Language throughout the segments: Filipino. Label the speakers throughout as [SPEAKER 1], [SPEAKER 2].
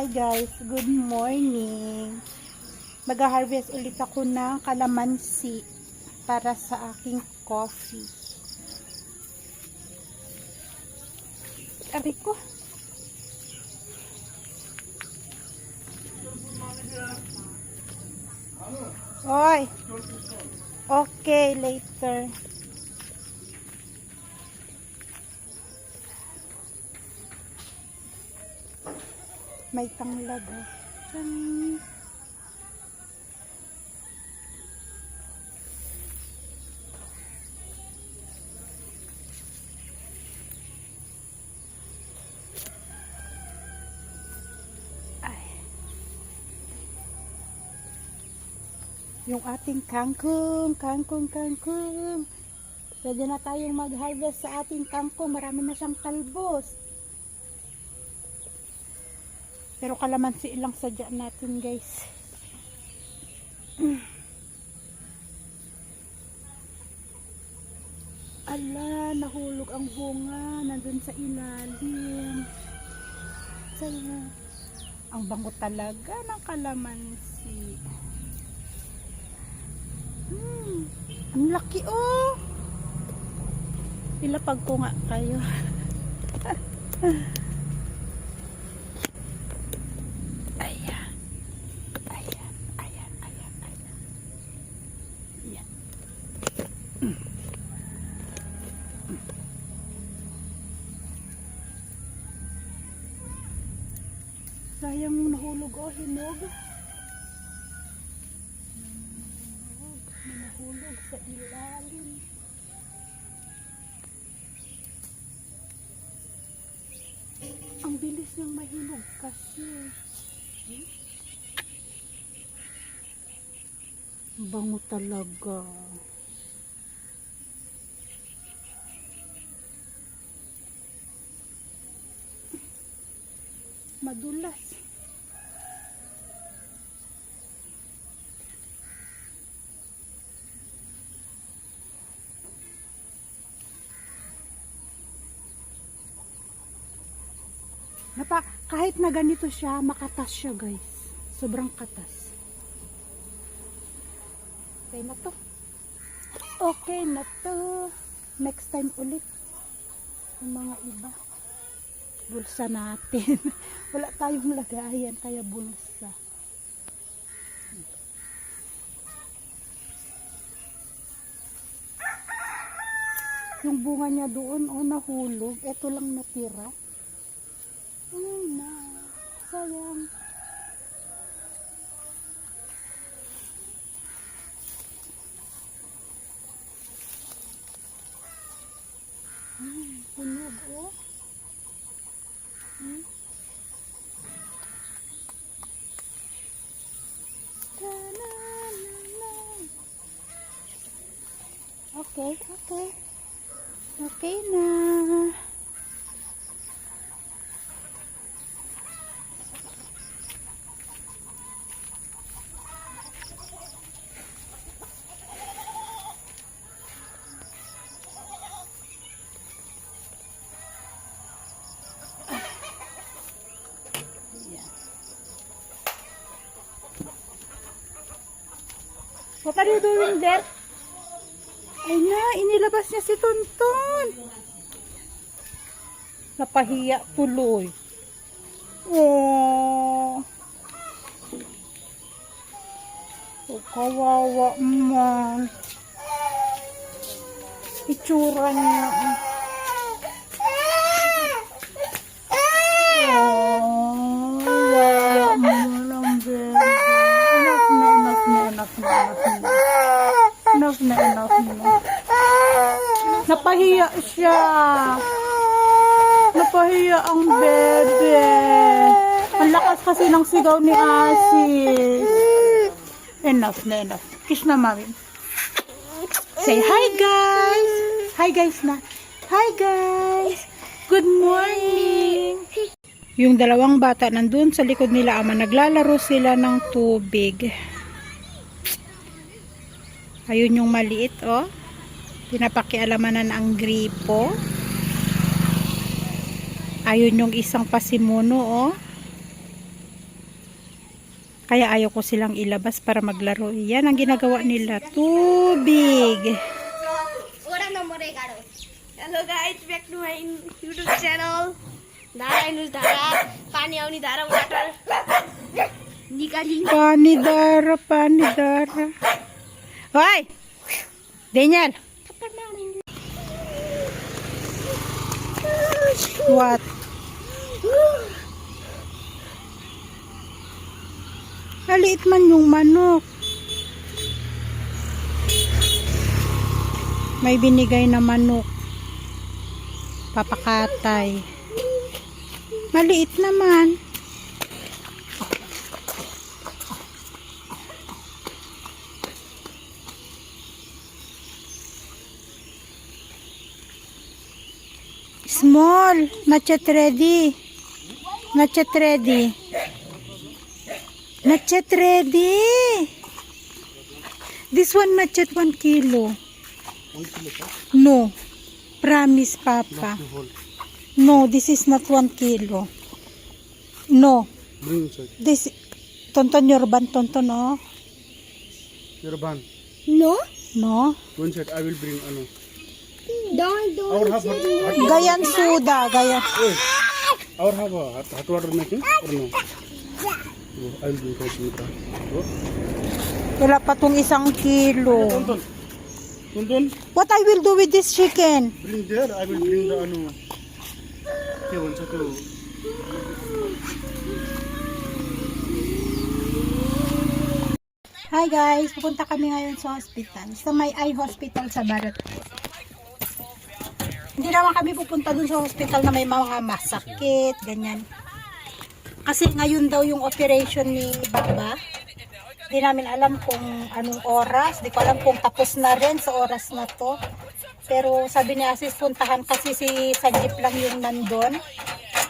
[SPEAKER 1] Hi guys, good morning. Mag-harvest ulit ako ng kalamansi para sa aking coffee. Aray ko. Oy. Okay, later. May tanglad. Tiyang. Yung ating kangkong. Pwede na tayong mag-harvest sa ating kangkong. Marami na siyang talbos. Pero kalamansi lang sadya natin, guys. Ala, nahulog ang bunga. Nandun sa ilalim. Sana. Ang bango talaga ng kalamansi. Ang laki, oh. Ilapag ko nga kayo. Sayang nahulog, oh, hinog. Nahulog sa ilalim. Ang bilis niyang mahinog kasi. Bango talaga. Madulas. Kahit na ganito siya, makatas siya, guys. Sobrang katas. Okay na to. Okay na to. Next time ulit. Yung mga iba. Bulsa natin. Wala tayong lagayan, kaya bulsa. Yung bunga niya doon, oh, nahulog. Ito lang natira. Ay na, sayang. Hunog, oh. Okay. Okay na. What are you doing there? Ay na, inilabas niya si Tonton. Napahiya tuloy. Oh. Oh, kawawa man. Itsura niya. Oh, wawa man ang bebe. Enough na. Napahiya siya. Napahiya ang bebe. Ang lakas kasi ng sigaw ni Asis. Enough na. Kiss na, mami. Say hi, guys. Hi, guys na. Hi, guys. Good morning. Yung dalawang bata nandun sa likod nila ama, naglalaro sila ng tubig. Ayun yung maliit, oh. Pinapakialamanan ang gripo. Ayun yung isang pasimuno, oh. Kaya ayaw ko silang ilabas para maglaro. Yan ang ginagawa nila. Tubig.
[SPEAKER 2] Hello guys, back to my YouTube channel. Dhara Inus Dhara. Pani auni dhara water. Nikali.
[SPEAKER 1] Pani Dara. Hoy! Daniel! What? Maliit man yung manok. May binigay na manok. Papakatay. Maliit naman. Small. Not yet ready. Not yet ready. Not yet ready. This one not yet 1 kilo. No. Promise, Papa. No, this is not 1 kilo. No. This, Tonton, your ban, Tonton, no?
[SPEAKER 3] Your ban.
[SPEAKER 2] No?
[SPEAKER 1] No.
[SPEAKER 3] One side, I will bring ano.
[SPEAKER 2] Don't.
[SPEAKER 3] Our have hot
[SPEAKER 1] Gayan suda, gayan.
[SPEAKER 3] our have hot water making or no? Oh, I will bring Kashmira. Oh.
[SPEAKER 1] Wala pa tong 1 kilo.
[SPEAKER 3] Tonton,
[SPEAKER 1] What I will do with this chicken?
[SPEAKER 3] bring there. I will bring the ano. Okay, one second.
[SPEAKER 1] Hi guys, pupunta kami ngayon sa hospital. Sa may eye hospital sa Barat. Hindi naman kami pupunta dun sa hospital na may mga masakit, ganyan. Kasi ngayon daw yung operation ni Baba. Hindi namin alam kung anong oras. Hindi ko alam kung tapos na rin sa oras na to. Pero sabi niya, sis, puntahan kasi si Sanjip lang yung nandun.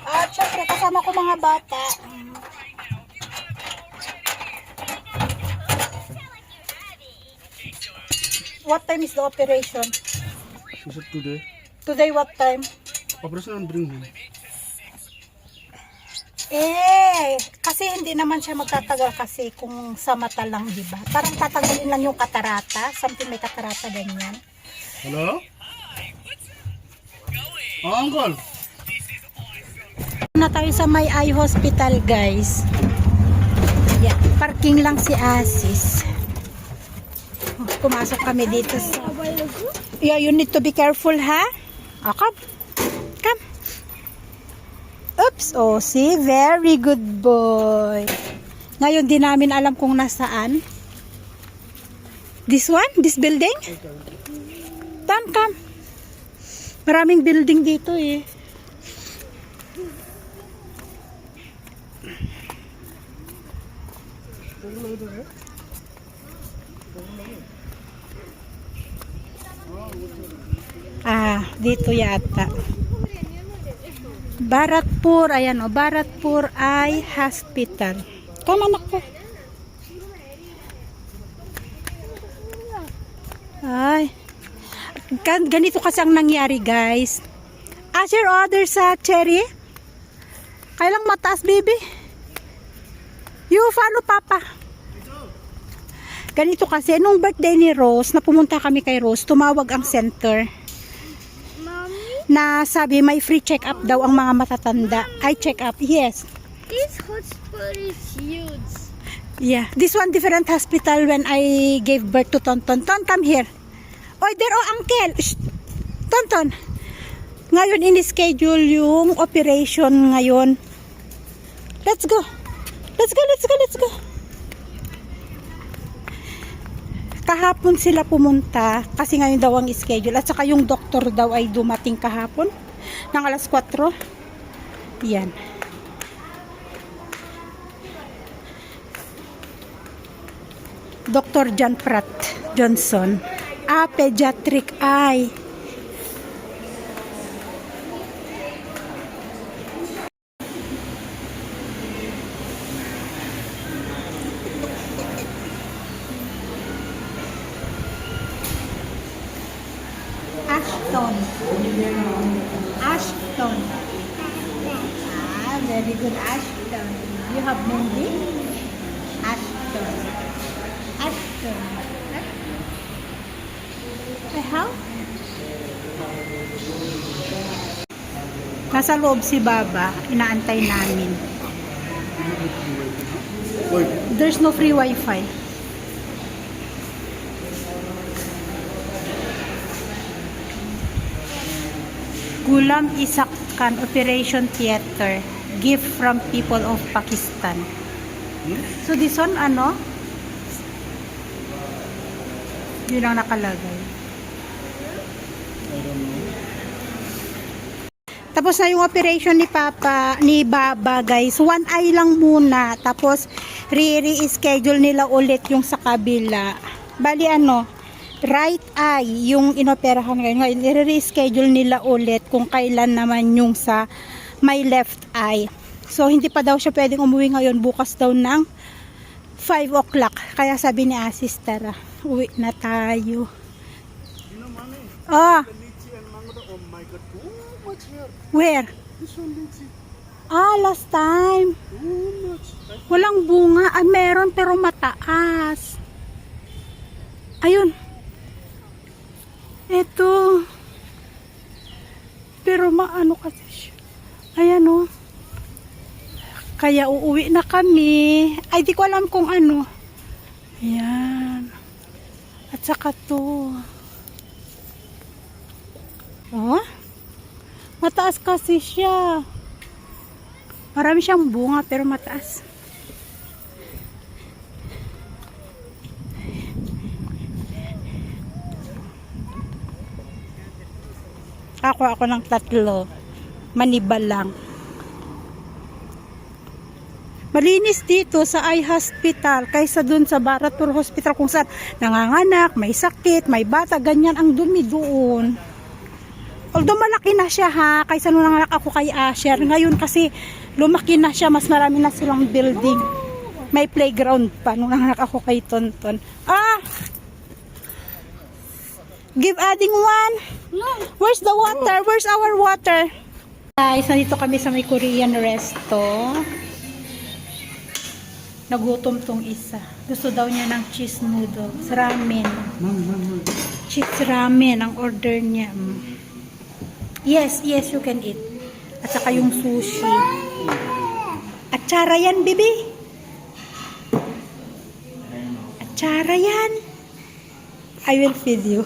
[SPEAKER 1] At syempre, kasama ko mga bata. What time is the operation?
[SPEAKER 3] Is it today?
[SPEAKER 1] Today what time?
[SPEAKER 3] Operation and bring him.
[SPEAKER 1] Kasi hindi naman siya magtatagal kasi kung sa mata lang, di ba? Parang tatanggalin lang yung katarata, something may katarata ganyan.
[SPEAKER 3] Hello? Oh, uncle.
[SPEAKER 1] Na tayo sa may eye hospital, guys. Yeah, parking lang si Asis. Pumasok kami dito sa... Yeah, you need to be careful, ha? Oh, come. Come. Oops. Oh, see? Very good boy. Ngayon, di namin alam kung nasaan. This one? This building? Come. Maraming building dito, eh. Dito yata. Bharatpur, ayan o, Bharatpur Eye Hospital. Come anak ko. Ay. Ganito kasi ang nangyari, guys. As your order sa Cherry. Kailang mataas, baby. You follow Papa. Ganito kasi, nung birthday ni Rose, na pumunta kami kay Rose, tumawag ang center. Na sabi may free check-up daw ang mga matatanda. Eye check-up, yes.
[SPEAKER 2] This hospital is huge.
[SPEAKER 1] Yeah, this one different hospital when I gave birth to Tonton. Ton, come here. Oy, there, oh, uncle. Shh. Tonton. Ngayon, in-schedule yung operation ngayon. Let's go. Let's go. Kahapon sila pumunta kasi ngayon daw ang schedule at saka yung doktor daw ay dumating kahapon ng alas 4. Yan. Dr. John Pratt Johnson. Pediatric eye. Ashton. Very good, Ashton. You have Mandy? Ashton. Aston. Aston. Ay, how? Nasa loob si Baba. Inaantay namin.
[SPEAKER 3] Oy,
[SPEAKER 1] There's no free wifi. Gulam Isak Khan Operation Theater. Gift from people of Pakistan. So this one, ano? Yun ang nakalagay.
[SPEAKER 3] I don't know.
[SPEAKER 1] Tapos na yung operation ni Papa, ni Baba, guys. One eye lang muna. Tapos, re-schedule nila ulit yung sa kabila. Bali, ano, right eye, yung inoperahan ngayon. Re-schedule nila ulit kung kailan naman yung sa may left eye. So, hindi pa daw siya pwedeng umuwi ngayon. Bukas daw ng 5 o'clock. Kaya sabi ni Asis, tara, uwi na tayo.
[SPEAKER 3] You know, mommy,
[SPEAKER 1] Ah,
[SPEAKER 3] the lychee and mango, oh my god, too much here.
[SPEAKER 1] where?
[SPEAKER 3] This one lychee,
[SPEAKER 1] Ah, last time.
[SPEAKER 3] too much.
[SPEAKER 1] Walang bunga. Ah, meron pero mataas. Ayun. Ito. Pero maano kasi siya. Ayan o. Kaya uuwi na kami. Ay, di ko alam kung ano. Ayan. At saka to. Oh. Mataas kasi siya. Marami siyang bunga pero mataas. Ako ng 3. Manibal lang. Malinis dito sa eye hospital kaysa dun sa Baratur Hospital kung saan nanganganak, may sakit, may bata, ganyan ang dumi doon. Although malaki na siya ha, kaysa nung nanganak ako kay Asher. Ngayon kasi lumaki na siya, mas marami na silang building. May playground pa nung nanganak ako kay Tonton. Ah! Give adding one. Where's the water? Where's our water? Guys, nandito kami sa may Korean resto. Nagutom tong isa. Gusto daw niya ng cheese noodles, ramen. Cheese ramen ang order niya. Yes, yes, you can eat. At saka yung sushi. Atsara yan, baby. Atsara yan. I will feed you.